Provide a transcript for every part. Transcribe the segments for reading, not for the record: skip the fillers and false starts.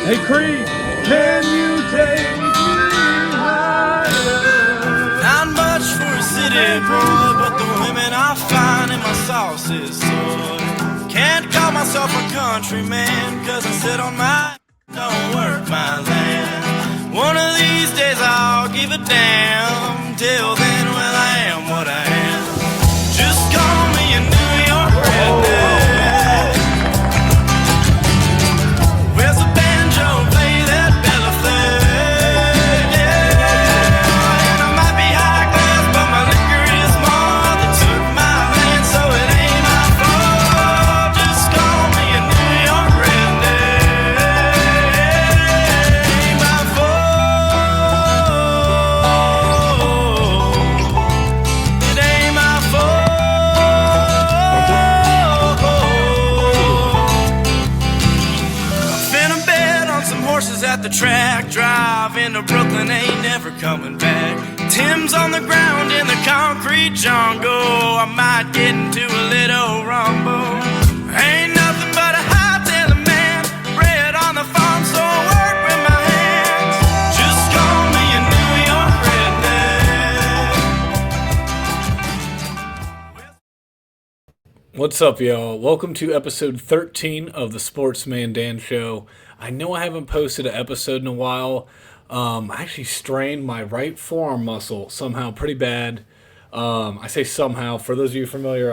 Hey Creed, can you take me higher? Not much for a city boy, but the women I find in my sauce is soy. Can't call myself a countryman, cause I sit on my don't work my land. One of these days I'll give a damn. Till then, well, I am what I am. Just call me a New York redneck. Where's the banjo? Play that Bella Flag. Yeah. And I might be high class, but my liquor is more. They took my land, so it ain't my fault. Just call me a New York redneck. Ain't my fault. It ain't my fault. Finna bet on some horses at the track. Drive into Brooklyn, ain't never coming back. Tim's on the ground in the concrete jungle. I might get into a little rumble. Ain't nothing but a high-tailing man, bred on the farm, so I work with my hands. Just call me a New York redneck. What's up, y'all? Welcome to episode 13 of the Sportsman Dan Show. I know I haven't posted an episode in a while. I actually strained my right forearm muscle somehow pretty bad. I say somehow. For those of you familiar,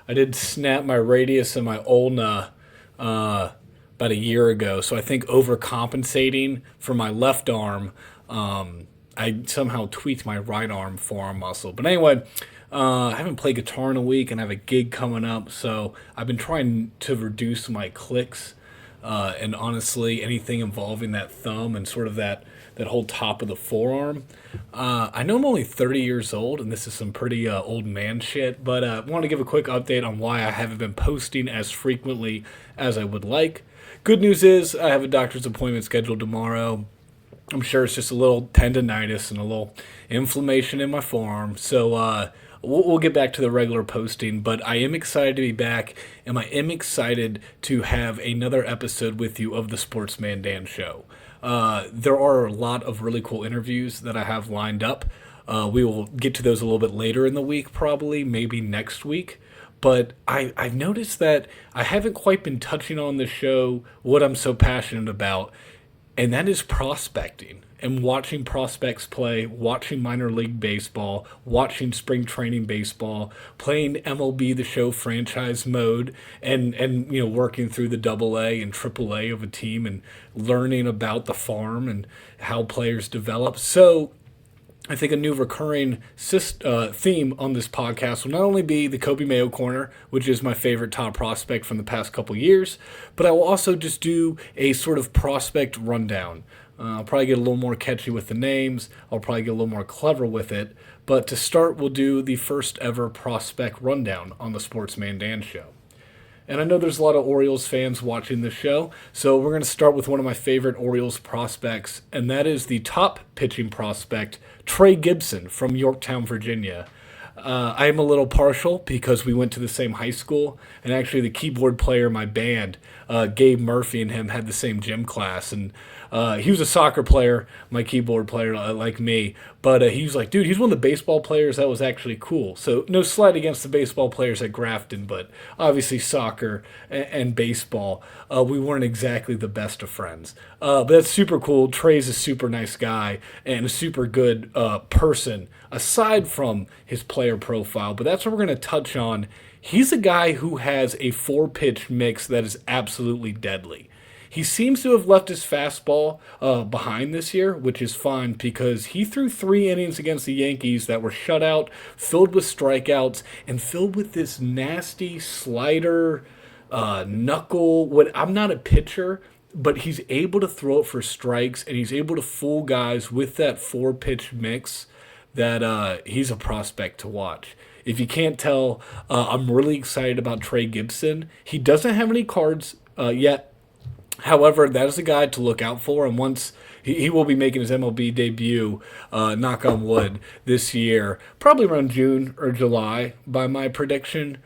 I did snap my radius and my ulna about a year ago. So I think overcompensating for my left arm, I somehow tweaked my right arm forearm muscle. But anyway, I haven't played guitar in a week and I have a gig coming up. So I've been trying to reduce my clicks. And honestly, anything involving that thumb and sort of that whole top of the forearm. I know I'm only 30 years old, and this is some pretty old man shit, but I want to give a quick update on why I haven't been posting as frequently as I would like. Good news is I have a doctor's appointment scheduled tomorrow. I'm sure it's just a little tendonitis and a little inflammation in my forearm, so we'll get back to the regular posting, but I am excited to be back, and I am excited to have another episode with you of the Sportsman Dan Show. There are a lot of really cool interviews that I have lined up. We will get to those a little bit later in the week, probably, maybe next week. But I've noticed that I haven't quite been touching on the show what I'm so passionate about, and that is prospecting. And watching prospects play, watching minor league baseball, watching spring training baseball, playing MLB The Show franchise mode, and working through the AA and AAA of a team and learning about the farm and how players develop. So I think a new recurring theme on this podcast will not only be the Kobe Mayo Corner, which is my favorite top prospect from the past couple years, but I will also just do a sort of prospect rundown. I'll probably get a little more catchy with the names. I'll probably get a little more clever with it. But to start, we'll do the first ever prospect rundown on the Sportsman Dan Show. And I know there's a lot of Orioles fans watching this show, so we're going to start with one of my favorite Orioles prospects, and that is the top pitching prospect, Trey Gibson from Yorktown, Virginia. I am a little partial because we went to the same high school, and actually the keyboard player in my band, Gabe Murphy, and him had the same gym class, and he was a soccer player, my keyboard player, like me, but he was like, dude, he's one of the baseball players that was actually cool. So no slight against the baseball players at Grafton, but obviously soccer and baseball, we weren't exactly the best of friends. But that's super cool. Trey's a super nice guy and a super good person, aside from his player profile. But that's what we're going to touch on. He's a guy who has a 4-pitch mix that is absolutely deadly. He seems to have left his fastball behind this year, which is fine because he threw 3 innings against the Yankees that were shut out, filled with strikeouts, and filled with this nasty slider, knuckle. I'm not a pitcher, but he's able to throw it for strikes, and he's able to fool guys with that 4-pitch mix that he's a prospect to watch. If you can't tell, I'm really excited about Trey Gibson. He doesn't have any cards yet. However, that is a guy to look out for, and once he will be making his MLB debut, knock on wood, this year, probably around June or July by my prediction.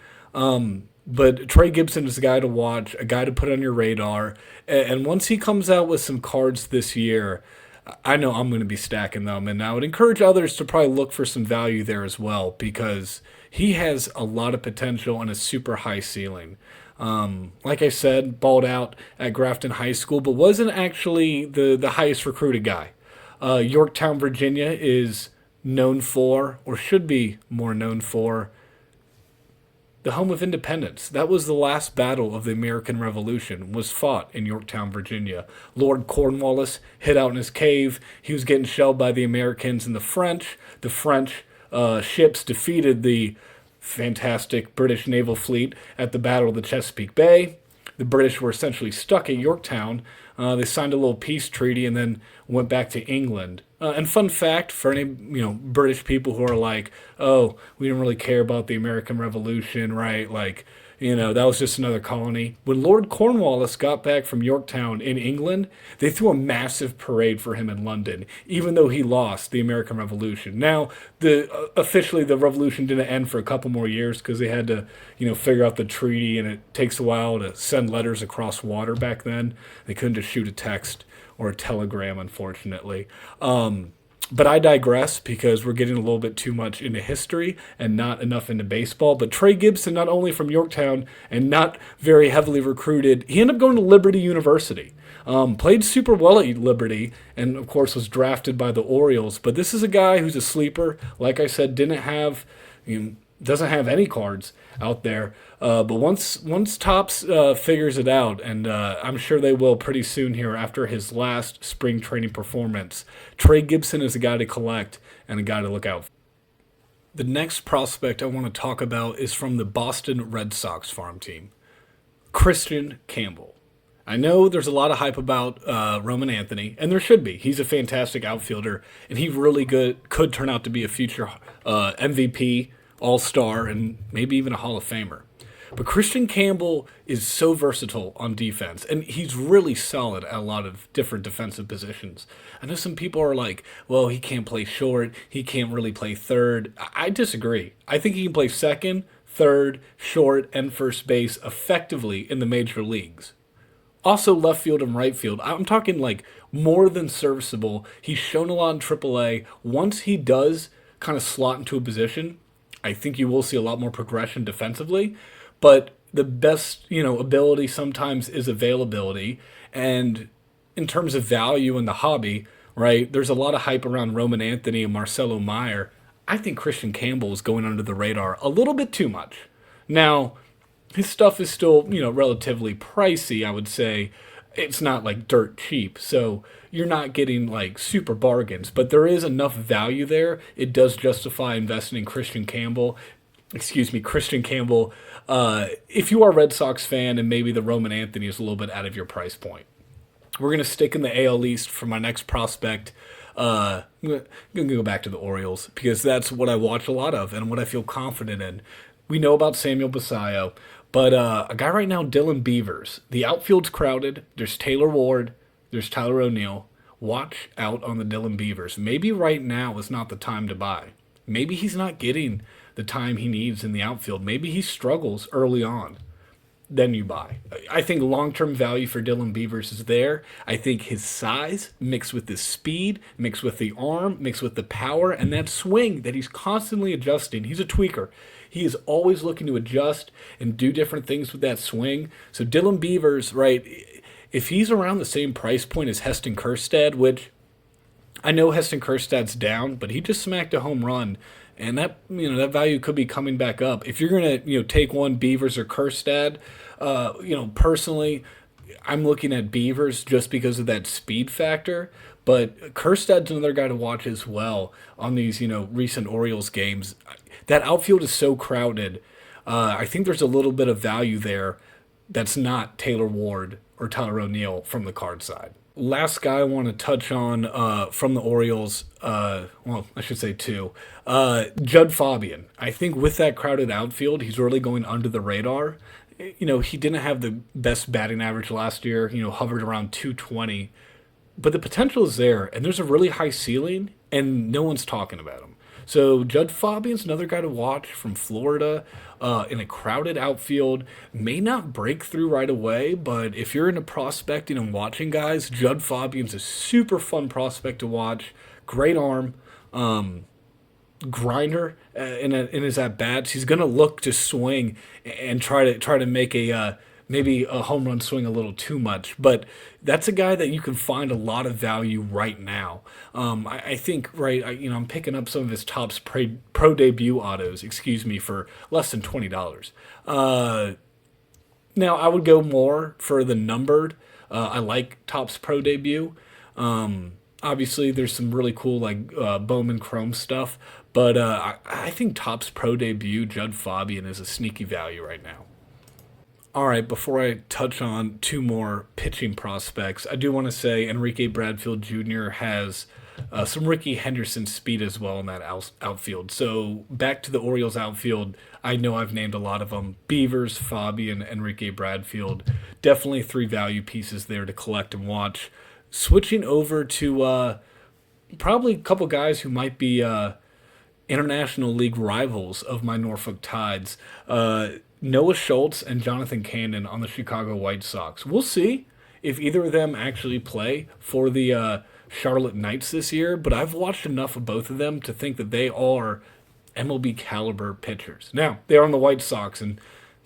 But Trey Gibson is a guy to watch, a guy to put on your radar. And once he comes out with some cards this year, I know I'm going to be stacking them. And I would encourage others to probably look for some value there as well, because he has a lot of potential and a super high ceiling. Like I said, balled out at Grafton High School, but wasn't actually the highest recruited guy. Yorktown, Virginia is known for, or should be more known for, the home of independence. That was the last battle of the American Revolution, was fought in Yorktown, Virginia. Lord Cornwallis hid out in his cave. He was getting shelled by the Americans and the French. The French ships defeated the fantastic British naval fleet at the Battle of the Chesapeake Bay. The British were essentially stuck at Yorktown. They signed a little peace treaty and then went back to England. And fun fact for any British people who are like, oh, we didn't really care about the American Revolution, right? Like, that was just another colony. When Lord Cornwallis got back from Yorktown in England, they threw a massive parade for him in London, even though he lost the American Revolution. Now, officially the revolution didn't end for a couple more years because they had to, figure out the treaty, and it takes a while to send letters across water back then. They couldn't just shoot a text or a telegram, unfortunately. But I digress because we're getting a little bit too much into history and not enough into baseball. But Trey Gibson, not only from Yorktown and not very heavily recruited, he ended up going to Liberty University. Played super well at Liberty and, of course, was drafted by the Orioles. But this is a guy who's a sleeper. Like I said, doesn't have any cards out there. But once Topps figures it out, and I'm sure they will pretty soon here after his last spring training performance, Trey Gibson is a guy to collect and a guy to look out for. The next prospect I want to talk about is from the Boston Red Sox farm team, Christian Campbell. I know there's a lot of hype about Roman Anthony, and there should be. He's a fantastic outfielder, and he really could turn out to be a future MVP, All-Star, and maybe even a Hall of Famer. But Christian Campbell is so versatile on defense, and he's really solid at a lot of different defensive positions. I know some people are like, well, he can't play short, he can't really play third. I disagree. I think he can play second, third, short, and first base effectively in the major leagues. Also left field and right field. I'm talking like more than serviceable. He's shown a lot in AAA. Once he does kind of slot into a position, I think you will see a lot more progression defensively. But the best, ability sometimes is availability. And in terms of value in the hobby, right, there's a lot of hype around Roman Anthony and Marcelo Meyer. I think Christian Campbell is going under the radar a little bit too much. Now, his stuff is still, relatively pricey, I would say. It's not like dirt cheap, so you're not getting like super bargains, but there is enough value there. It does justify investing in Christian Campbell. If you are a Red Sox fan and maybe the Roman Anthony is a little bit out of your price point. We're going to stick in the AL East for my next prospect. I'm going to go back to the Orioles because that's what I watch a lot of and what I feel confident in. We know about Samuel Basallo, but a guy right now, Dylan Beavers. The outfield's crowded. There's Taylor Ward. There's Tyler O'Neill. Watch out on the Dylan Beavers. Maybe right now is not the time to buy. Maybe he's not getting the time he needs in the outfield. Maybe he struggles early on. Then you buy. I think long-term value for Dylan Beavers is there. I think his size mixed with his speed, mixed with the arm, mixed with the power, and that swing that he's constantly adjusting. He's a tweaker. He is always looking to adjust and do different things with that swing. So Dylan Beavers, right, if he's around the same price point as Heston Kjerstad, which I know Heston Kjerstad's down, but he just smacked a home run, and that that value could be coming back up. If you're gonna take one, Beavers or Kjerstad, personally, I'm looking at Beavers just because of that speed factor. But Kjerstad's another guy to watch as well on these recent Orioles games. That outfield is so crowded. I think there's a little bit of value there that's not Taylor Ward or Tyler O'Neill from the card side. Last guy I want to touch on from the Orioles, I should say two, Judd Fabian. I think with that crowded outfield, he's really going under the radar. He didn't have the best batting average last year, hovered around 220. But the potential is there, and there's a really high ceiling, and no one's talking about him. So Judd Fabian's another guy to watch from Florida in a crowded outfield. May not break through right away, but if you're into prospecting and watching guys, Judd Fabian's a super fun prospect to watch. Great arm, grinder in his at bats. He's gonna look to swing and try to make a maybe a home run swing a little too much, but that's a guy that you can find a lot of value right now. I think I'm picking up some of his Topps pro debut autos, for less than $20. Now I would go more for the numbered. I like Topps pro debut. Obviously, there's some really cool Bowman Chrome stuff, but I think Topps pro debut Judd Fabian is a sneaky value right now. All right, before I touch on two more pitching prospects, I do want to say Enrique Bradfield Jr. has some Ricky Henderson speed as well in that outfield. So back to the Orioles outfield, I know I've named a lot of them. Beavers, Fabian, Enrique Bradfield. Definitely three value pieces there to collect and watch. Switching over to probably a couple guys who might be International League rivals of my Norfolk Tides. Noah Schultz and Jonathan Cannon on the Chicago White Sox. We'll see if either of them actually play for the Charlotte Knights this year, but I've watched enough of both of them to think that they are MLB caliber pitchers. Now, they are on the White Sox, and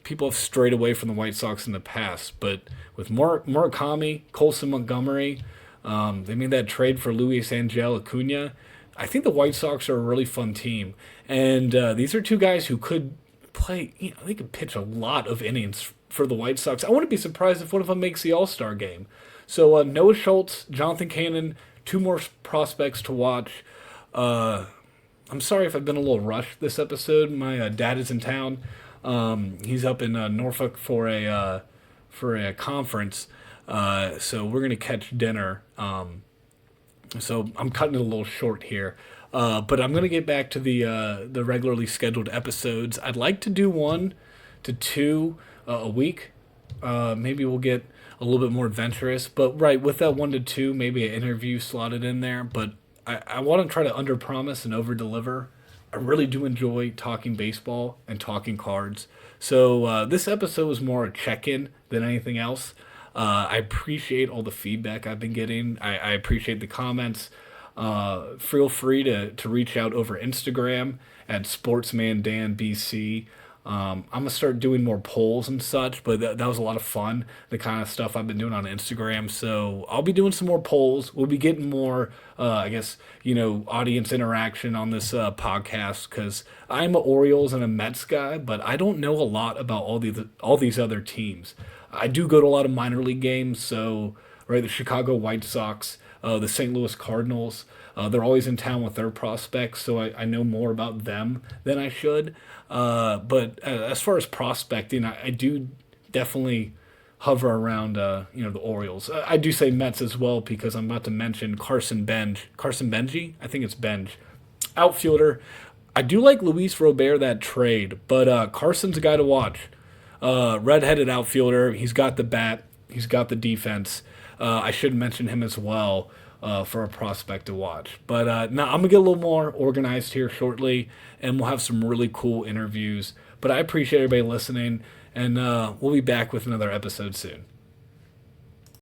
people have strayed away from the White Sox in the past, but with Murakami, Colson Montgomery, they made that trade for Luis Angel Acuna. I think the White Sox are a really fun team, and these are two guys who could play, they could pitch a lot of innings for the White Sox. I wouldn't be surprised if one of them makes the All-Star game. So Noah Schultz, Jonathan Cannon, two more prospects to watch. I'm sorry if I've been a little rushed this episode. My dad is in town. He's up in Norfolk for a conference. So we're gonna catch dinner. So I'm cutting it a little short here. But I'm going to get back to the regularly scheduled episodes. I'd like to do 1 to 2 a week. Maybe we'll get a little bit more adventurous. But with that 1 to 2, maybe an interview slotted in there. But I want to try to underpromise and overdeliver. I really do enjoy talking baseball and talking cards. So this episode was more a check-in than anything else. I appreciate all the feedback I've been getting. I appreciate the comments. Feel free to reach out over Instagram at SportsmanDanBC. I'm going to start doing more polls and such, but that was a lot of fun, the kind of stuff I've been doing on Instagram. So I'll be doing some more polls. We'll be getting more, audience interaction on this podcast, because I'm an Orioles and a Mets guy, but I don't know a lot about all these other teams. I do go to a lot of minor league games, so the Chicago White Sox, the St. Louis Cardinals, they're always in town with their prospects, so I know more about them than I should. But as far as prospecting, I do definitely hover around, the Orioles. I do say Mets as well, because I'm about to mention Carson Benji, I think it's Benj, outfielder. I do like Luis Robert, that trade, but Carson's a guy to watch. Redheaded outfielder, he's got the bat, he's got the defense. I should mention him as well for a prospect to watch. But now I'm going to get a little more organized here shortly, and we'll have some really cool interviews. But I appreciate everybody listening, and we'll be back with another episode soon.